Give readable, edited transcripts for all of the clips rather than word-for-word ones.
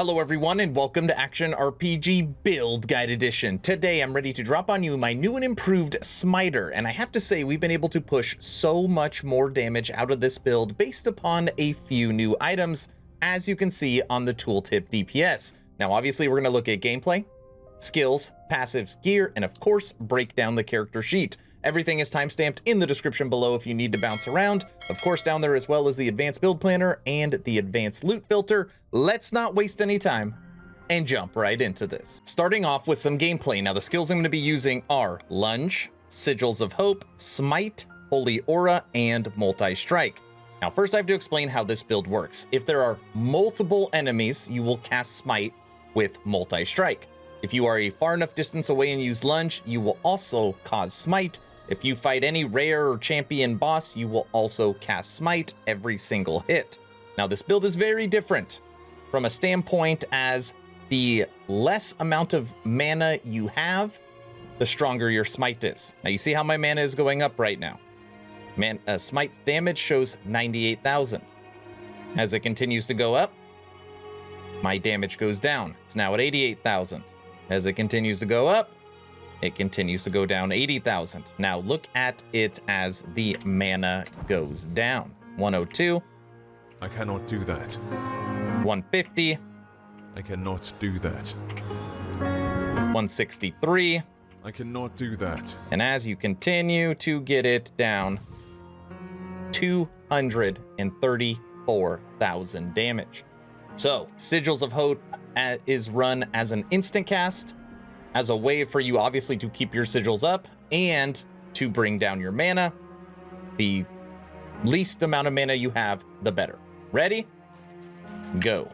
Hello everyone and welcome to Action RPG Build Guide Edition. Today I'm ready to drop on you my new and improved Smiter, and I have to say we've been able to push so much more damage out of this build based upon a few new items, as you can see on the tooltip DPS. Now obviously we're going to look at gameplay, skills, passives, gear, and of course break down the character sheet. Everything is timestamped in the description below if you need to bounce around. Of course, down there as well as the advanced build planner and the advanced loot filter. Let's not waste any time and jump right into this. Starting off with some gameplay. Now the skills I'm going to be using are Lunge, Sigils of Hope, Smite, Holy Aura, and Multistrike. Now first I have to explain how this build works. If there are multiple enemies, you will cast Smite with Multistrike. If you are a far enough distance away and use Lunge, you will also cause Smite. If you fight any rare or champion boss, you will also cast Smite every single hit. Now this build is very different from a standpoint as the less amount of mana you have, the stronger your Smite is. Now you see how my mana is going up right now. Smite damage shows 98,000. As it continues to go up, my damage goes down. It's now at 88,000. As it continues to go up, it continues to go down 80,000. Now look at it as the mana goes down. 102. I cannot do that. 150. I cannot do that. 163. I cannot do that. And as you continue to get it down, 234,000 damage. So Sigils of Hope is run as an instant cast, as a way for you obviously to keep your sigils up and to bring down your mana. The least amount of mana you have, the better. Ready? Go.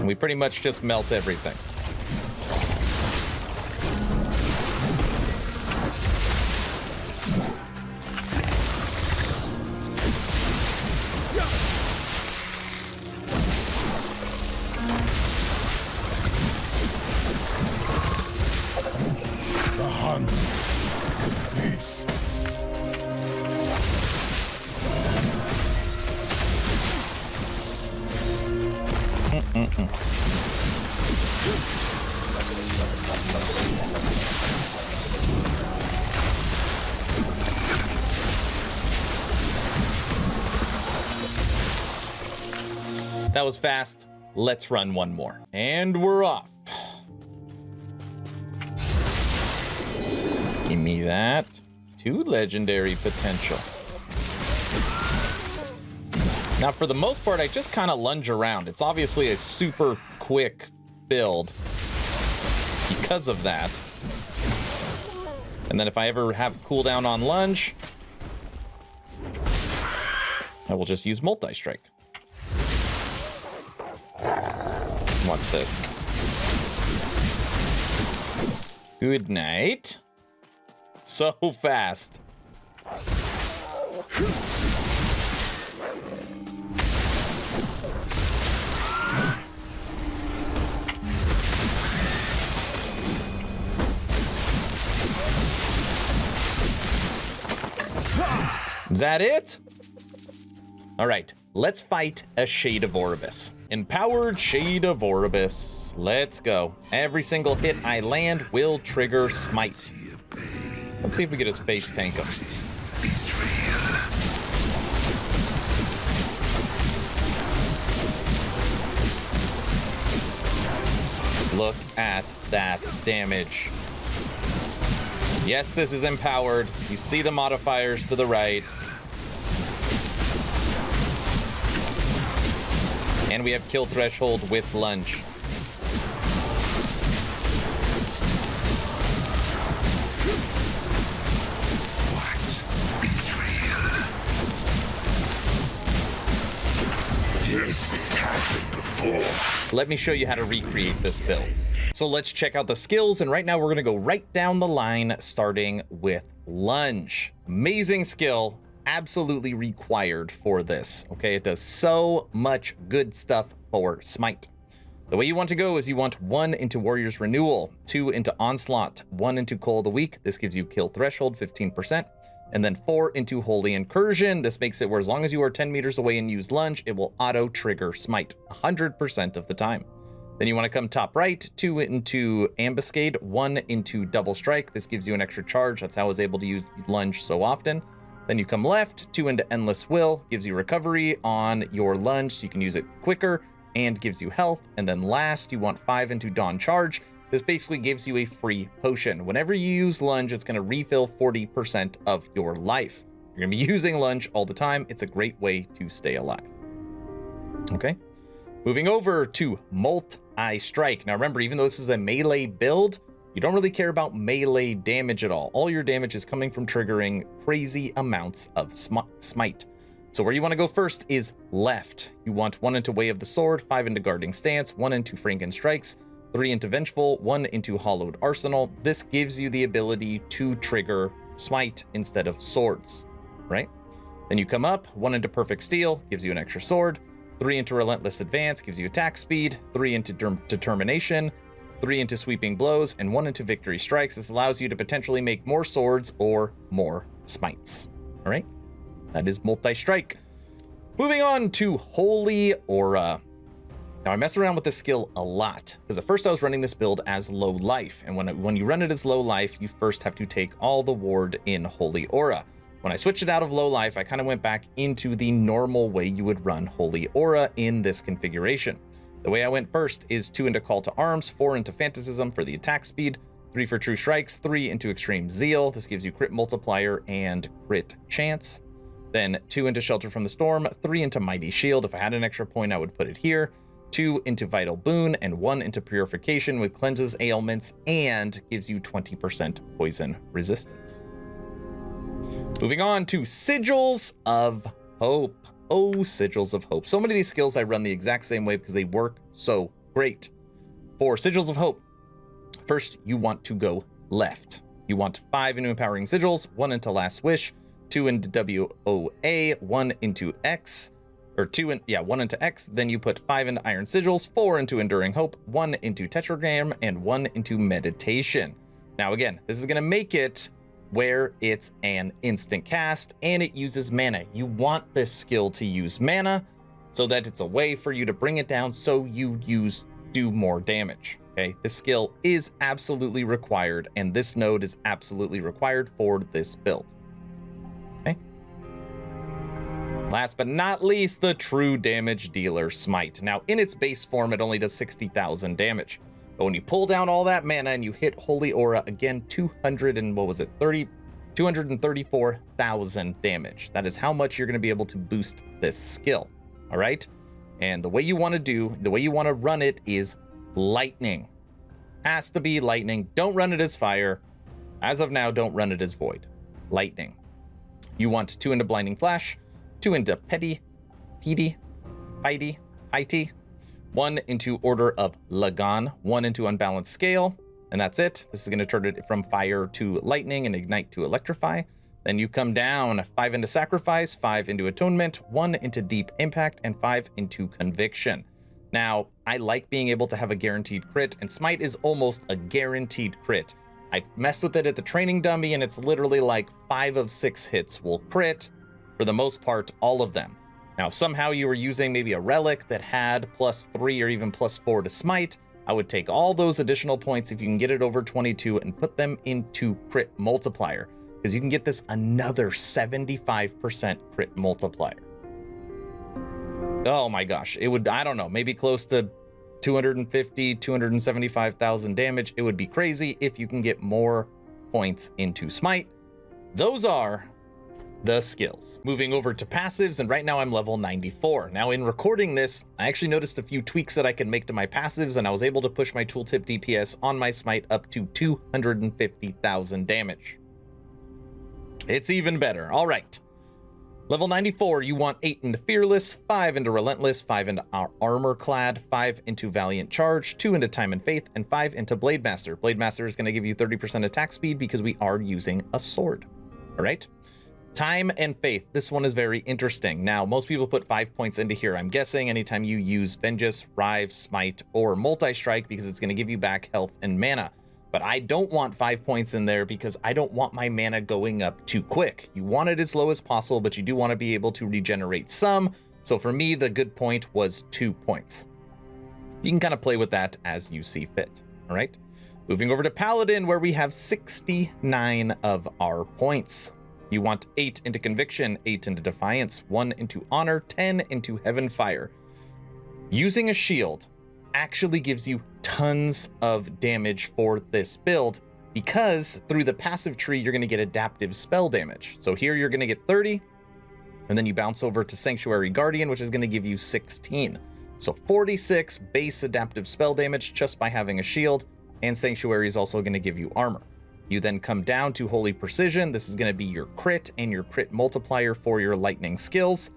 We pretty much just melt everything. Feast. That was fast. Let's run one more. And we're off. Give me that. 2 legendary potential. Now, for the most part, I just kind of lunge around. It's obviously a super quick build because of that. And then if I ever have cooldown on lunge, I will just use Multistrike. Watch this. Good night. So fast. Is that it? All right, let's fight a Shade of Oribus. Empowered Shade of Oribus. Let's go. Every single hit I land will trigger Smite. Let's see if we get his face tank him. Look at that damage. Yes, this is empowered. You see the modifiers to the right. And we have kill threshold with Lunge. This has happened before. Let me show you how to recreate this build. So let's check out the skills, and right now we're going to go right down the line, starting with Lunge. Amazing skill, absolutely required for this. Okay, it does so much good stuff for Smite. The way you want to go is you want 1 into Warrior's Renewal, 2 into Onslaught, 1 into Coal of the Week. This gives you kill threshold 15%. And then 4 into Holy Incursion. This makes it where as long as you are 10 meters away and use Lunge, it will auto-trigger Smite 100% of the time. Then you want to come top right, 2 into Ambuscade, 1 into Double Strike. This gives you an extra charge. That's how I was able to use Lunge so often. Then you come left, 2 into Endless Will, gives you recovery on your Lunge, so you can use it quicker, and gives you health. And then last, you want 5 into Dawn Charge. This basically gives you a free potion. Whenever you use Lunge, it's going to refill 40% of your life. You're going to be using Lunge all the time. It's a great way to stay alive. Okay. Moving over to Multistrike. Now remember, even though this is a melee build, you don't really care about melee damage at all. All your damage is coming from triggering crazy amounts of Smite. So where you want to go first is left. You want 1 into Way of the Sword, 5 into Guarding Stance, 1 into Franken Strikes, 3 into Vengeful, 1 into Hollowed Arsenal. This gives you the ability to trigger Smite instead of swords, right? Then you come up, 1 into Perfect Steel, gives you an extra sword, 3 into Relentless Advance, gives you attack speed, 3 into Determination, 3 into Sweeping Blows, and 1 into Victory Strikes. This allows you to potentially make more swords or more smites. All right, that is Multistrike. Moving on to Holy Aura. Now I mess around with this skill a lot, because at first I was running this build as low life, and when you run it as low life, you first have to take all the ward in Holy Aura. When I switched it out of low life, I kind of went back into the normal way you would run Holy Aura in this configuration. The way I went first is 2 into Call to Arms, 4 into Fanaticism for the attack speed, 3 for True Strikes, 3 into Extreme Zeal. This gives you crit multiplier and crit chance. Then 2 into Shelter from the Storm, 3 into Mighty Shield. If I had an extra point, I would put it here. 2 into Vital Boon, and 1 into Purification, with cleanses ailments and gives you 20% poison resistance. Moving on to Sigils of Hope. Oh, Sigils of Hope. So many of these skills I run the exact same way because they work so great. For Sigils of Hope, first you want to go left. You want 5 into Empowering Sigils, 1 into Last Wish, 2 into WOA, 1 into X, or 1 into X. Then you put 5 into Iron Sigils, 4 into Enduring Hope, 1 into Tetragram, and 1 into Meditation. Now again, this is going to make it where it's an instant cast and it uses mana. You want this skill to use mana so that it's a way for you to bring it down so you do more damage. Okay, this skill is absolutely required, and this node is absolutely required for this build. Okay. Last but not least, the true damage dealer Smite. Now in its base form, it only does 60,000 damage. But when you pull down all that mana and you hit Holy Aura, again, 234,000 damage. That is how much you're going to be able to boost this skill. All right. And the way you want to run it is lightning. Has to be lightning. Don't run it as fire. As of now, don't run it as void. Lightning. You want 2 into Blinding Flash, 2 into Piety, 1 into Order of Lagan, 1 into Unbalanced Scale, and that's it. This is going to turn it from fire to lightning and ignite to electrify. Then you come down, 5 into Sacrifice, 5 into Atonement, 1 into Deep Impact, and 5 into Conviction. Now, I like being able to have a guaranteed crit, and Smite is almost a guaranteed crit. I messed with it at the training dummy, and it's literally like 5 of 6 hits will crit. For the most part, all of them. Now, if somehow you were using maybe a relic that had +3 or even +4 to Smite, I would take all those additional points if you can get it over 22 and put them into crit multiplier, because you can get this another 75% crit multiplier. Oh my gosh, it would, I don't know, maybe close to 250, 275,000 damage. It would be crazy if you can get more points into Smite. Those are the skills. Moving over to passives, and right now I'm level 94. Now in recording this, I actually noticed a few tweaks that I can make to my passives, and I was able to push my tooltip DPS on my Smite up to 250,000 damage. It's even better. All right. Level 94, you want 8 into Fearless, 5 into Relentless, 5 into Armor Clad, 5 into Valiant Charge, 2 into Time and Faith, and 5 into Blade Master. Blade Master is going to give you 30% attack speed because we are using a sword. All right. Time and Faith. This one is very interesting. Now, most people put 5 points into here. I'm guessing anytime you use Vengeance, Rive, Smite, or Multistrike, because it's going to give you back health and mana. But I don't want 5 points in there because I don't want my mana going up too quick. You want it as low as possible, but you do want to be able to regenerate some. So for me, the good point was 2 points. You can kind of play with that as you see fit. All right. Moving over to Paladin, where we have 69 of our points. You want 8 into Conviction, 8 into Defiance, 1 into Honor, 10 into Heaven Fire. Using a shield actually gives you tons of damage for this build because through the passive tree, you're going to get adaptive spell damage. So here you're going to get 30, and then you bounce over to Sanctuary Guardian, which is going to give you 16. So 46 base adaptive spell damage just by having a shield, and Sanctuary is also going to give you armor. You then come down to Holy Precision. This is going to be your crit and your crit multiplier for your lightning skills.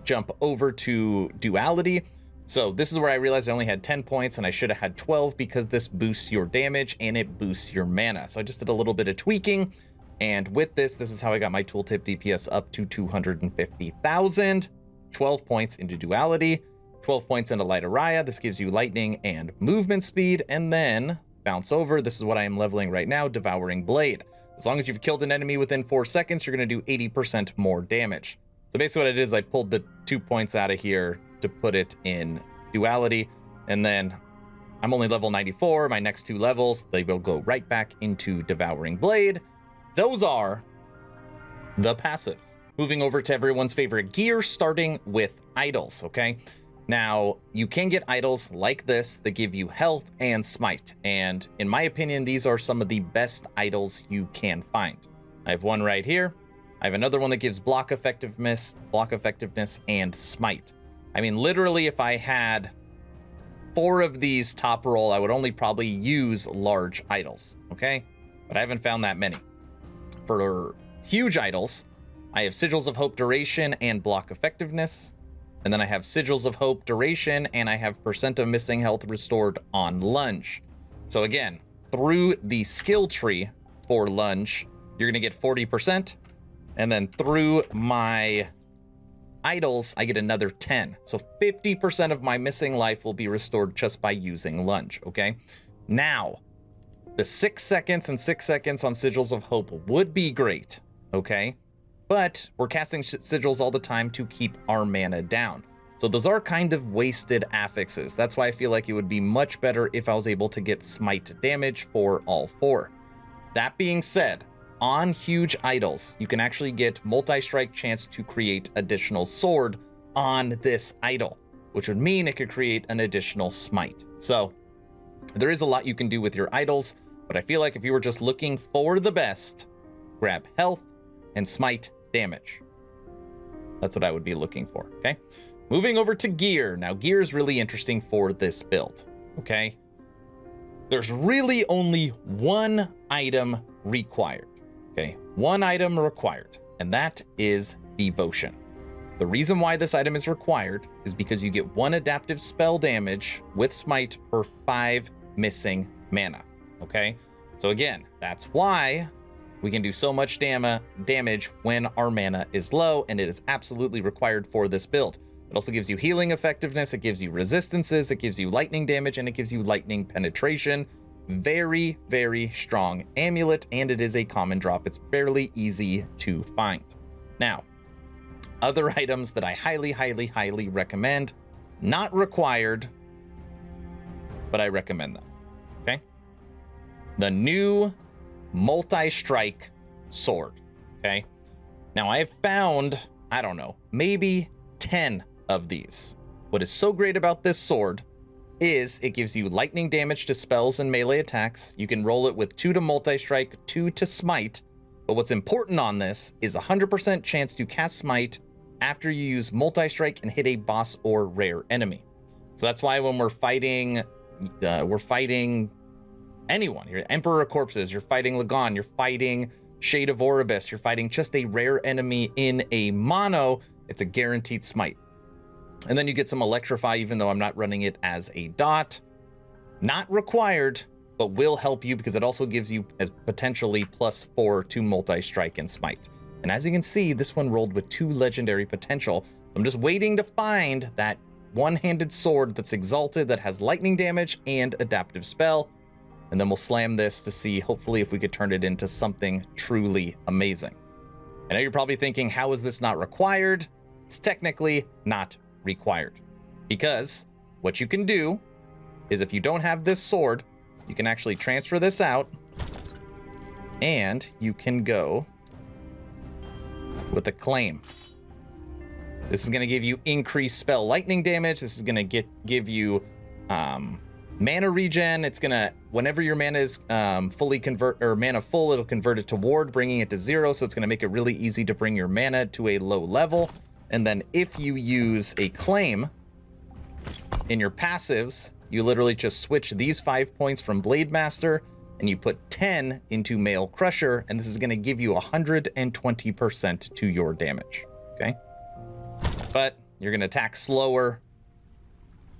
Jump over to Duality. So this is where I realized I only had 10 points and I should have had 12 because this boosts your damage and it boosts your mana. So I just did a little bit of tweaking. And with this is how I got my tooltip DPS up to 250,000. 12 points into Duality, 12 points into Light Araya. This gives you lightning and movement speed. And then bounce over. This is what I am leveling right now, Devouring Blade. As long as you've killed an enemy within 4 seconds, you're going to do 80% more damage. So basically what I did is I pulled the 2 points out of here to put it in Duality, and then I'm only level 94. My next 2 levels, they will go right back into Devouring Blade. Those are the passives. Moving over to everyone's favorite gear, starting with idols, okay? Now, you can get idols like this that give you health and smite, and in my opinion, these are some of the best idols you can find. I have one right here. I have another one that gives block effectiveness, and smite. I mean, literally, if I had 4 of these top roll, I would only probably use large idols, okay? But I haven't found that many. For huge idols, I have Sigils of Hope duration and block effectiveness. And then I have Sigils of Hope duration, and I have percent of missing health restored on Lunge. So again, through the skill tree for Lunge, you're going to get 40%. And then through my idols, I get another 10. So 50% of my missing life will be restored just by using Lunge, okay? Now, the 6 seconds and 6 seconds on Sigils of Hope would be great, okay? But we're casting sigils all the time to keep our mana down. So those are kind of wasted affixes. That's why I feel like it would be much better if I was able to get smite damage for all 4. That being said, on huge idols, you can actually get multi-strike chance to create additional sword on this idol, which would mean it could create an additional smite. So there is a lot you can do with your idols, but I feel like if you were just looking for the best, grab health and smite damage. That's what I would be looking for, okay? Moving over to gear. Now, gear is really interesting for this build, okay? There's really only one item required, okay? One item required, and that is Devotion. The reason why this item is required is because you get 1 adaptive spell damage with Smite per 5 missing mana, okay? So again, that's why we can do so much damage when our mana is low, and it is absolutely required for this build. It also gives you healing effectiveness, it gives you resistances, it gives you lightning damage, and it gives you lightning penetration. Very, very strong amulet, and it is a common drop. It's fairly easy to find. Now, other items that I highly, highly, highly recommend, not required, but I recommend them, okay? The new Multistrike sword, okay? Now I have found, I don't know, maybe 10 of these. What is so great about this sword is it gives you lightning damage to spells and melee attacks. You can roll it with 2 to Multistrike, 2 to Smite. But what's important on this is 100% chance to cast Smite after you use Multistrike and hit a boss or rare enemy. So that's why when we're fighting anyone, you're Emperor of Corpses, you're fighting Lagon, you're fighting Shade of Oribus, you're fighting just a rare enemy in a mono, it's a guaranteed smite. And then you get some Electrify, even though I'm not running it as a dot. Not required, but will help you because it also gives you as potentially +4 to Multi-Strike and Smite. And as you can see, this one rolled with 2 legendary potential. I'm just waiting to find that one-handed sword that's exalted, that has lightning damage and adaptive spell. and then we'll slam this to see, hopefully, if we could turn it into something truly amazing. I know you're probably thinking, how is this not required? It's technically not required, because what you can do is, if you don't have this sword, you can actually transfer this out, and you can go with a claim. This is going to give you increased spell lightning damage. This is going to give you mana regen. It's going to, whenever your mana is mana full, it'll convert it to ward, bringing it to 0. So it's going to make it really easy to bring your mana to a low level. And then if you use a claim in your passives, you literally just switch these 5 points from Blade Master and you put 10 into Mail Crusher, and this is going to give you 120% to your damage. Okay? But you're going to attack slower.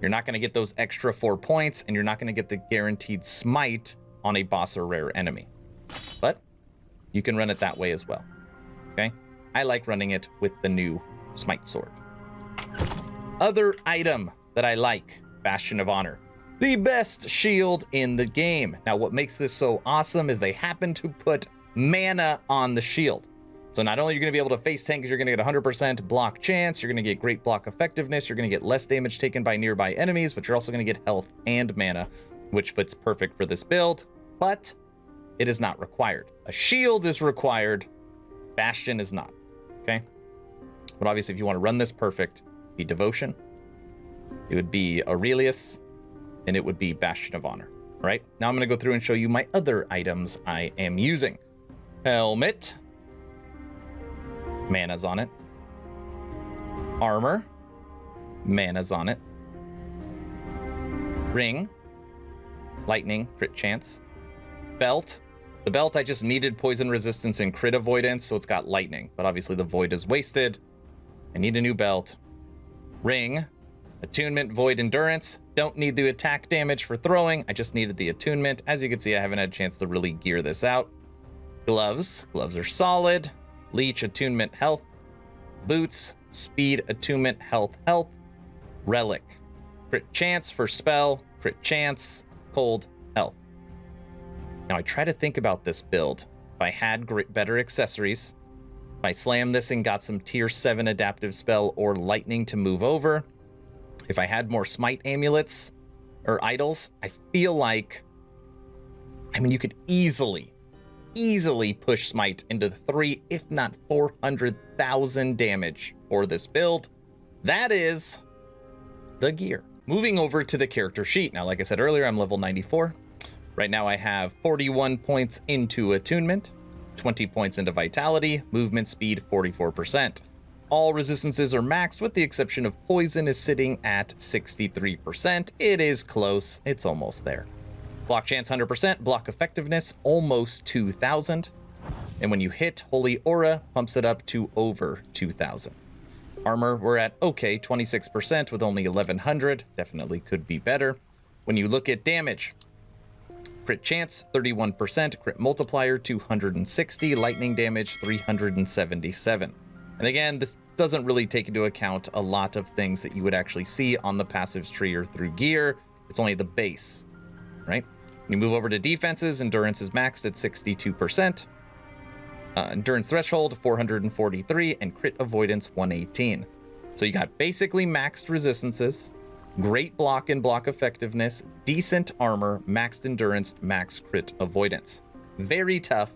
You're not going to get those extra 4 points, and you're not going to get the guaranteed smite on a boss or rare enemy. But you can run it that way as well. Okay? I like running it with the new Smite sword. Other item that I like, Bastion of Honor. The best shield in the game. Now, what makes this so awesome is they happen to put mana on the shield. So not only are you going to be able to face tank, because you're going to get 100% block chance, you're going to get great block effectiveness, you're going to get less damage taken by nearby enemies, but you're also going to get health and mana, which fits perfect for this build, but it is not required. A shield is required, Bastion is not, okay? But obviously, if you want to run this perfect, it'd be Devotion, it would be Aurelius, and it would be Bastion of Honor. All right, now I'm going to go through and show you my other items I am using. Helmet. Mana's on it. Armor. Mana's on it. Ring. Lightning, crit chance. Belt. The belt, I just needed poison resistance and crit avoidance, so it's got lightning. But obviously the void is wasted. I need a new belt. Ring. Attunement, void endurance. Don't need the attack damage for throwing. I just needed the attunement. As you can see, I haven't had a chance to really gear this out. Gloves. Gloves are solid. Leech, attunement, health. Boots, speed, attunement, health. Relic. Crit chance for spell. Crit chance. Cold, health. Now I try to think about this build. If I had better accessories, if I slammed this and got some tier 7 adaptive spell or lightning to move over, if I had more smite amulets or idols, I feel like, I mean, you could easily push smite into the 3, if not 400,000 damage for this build. That is the gear. Moving over to the character sheet. Now, like I said earlier, I'm level 94. Right now I have 41 points into attunement, 20 points into vitality, movement speed 44%. All resistances are maxed with the exception of poison is sitting at 63%. It is close, it's almost there. Block chance 100%, block effectiveness almost 2,000. And when you hit, Holy Aura pumps it up to over 2,000. Armor, we're at okay, 26% with only 1,100. Definitely could be better. When you look at damage, crit chance 31%, crit multiplier 260, lightning damage 377. And again, this doesn't really take into account a lot of things that you would actually see on the passives tree or through gear. It's only the base, right? When you move over to defenses, endurance is maxed at 62%. Endurance threshold 443 and crit avoidance 118. So you got basically maxed resistances, great block and block effectiveness, decent armor, maxed endurance, max crit avoidance. Very tough.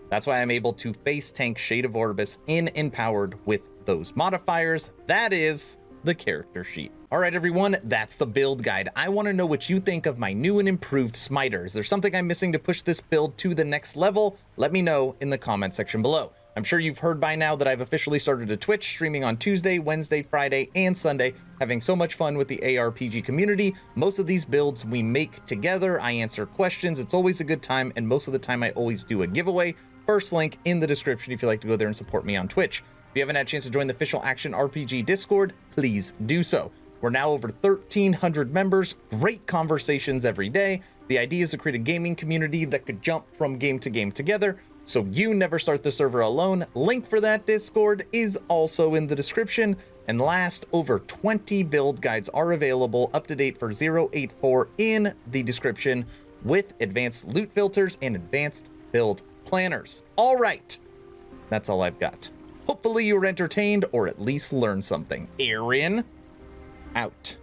That's why I'm able to face tank Shade of Orbis in Empowered with those modifiers. That is the character sheet. All right, everyone, that's the build guide. I want to know what you think of my new and improved Smiter. Is there something I'm missing to push this build to the next level? Let me know in the comment section below. I'm sure you've heard by now that I've officially started a Twitch, streaming on Tuesday, Wednesday, Friday, and Sunday, having so much fun with the ARPG community. Most of these builds we make together. I answer questions. It's always a good time, and most of the time I always do a giveaway. First link in the description if you'd like to go there and support me on Twitch. If you haven't had a chance to join the official Action RPG Discord, please do so. We're now over 1,300 members, great conversations every day. The idea is to create a gaming community that could jump from game to game together, so you never start the server alone. Link for that Discord is also in the description. And last, over 20 build guides are available, up to date for 084 in the description. with advanced loot filters and advanced build planners. All right, that's all I've got. Hopefully you were entertained or at least learned something. Aaron, out.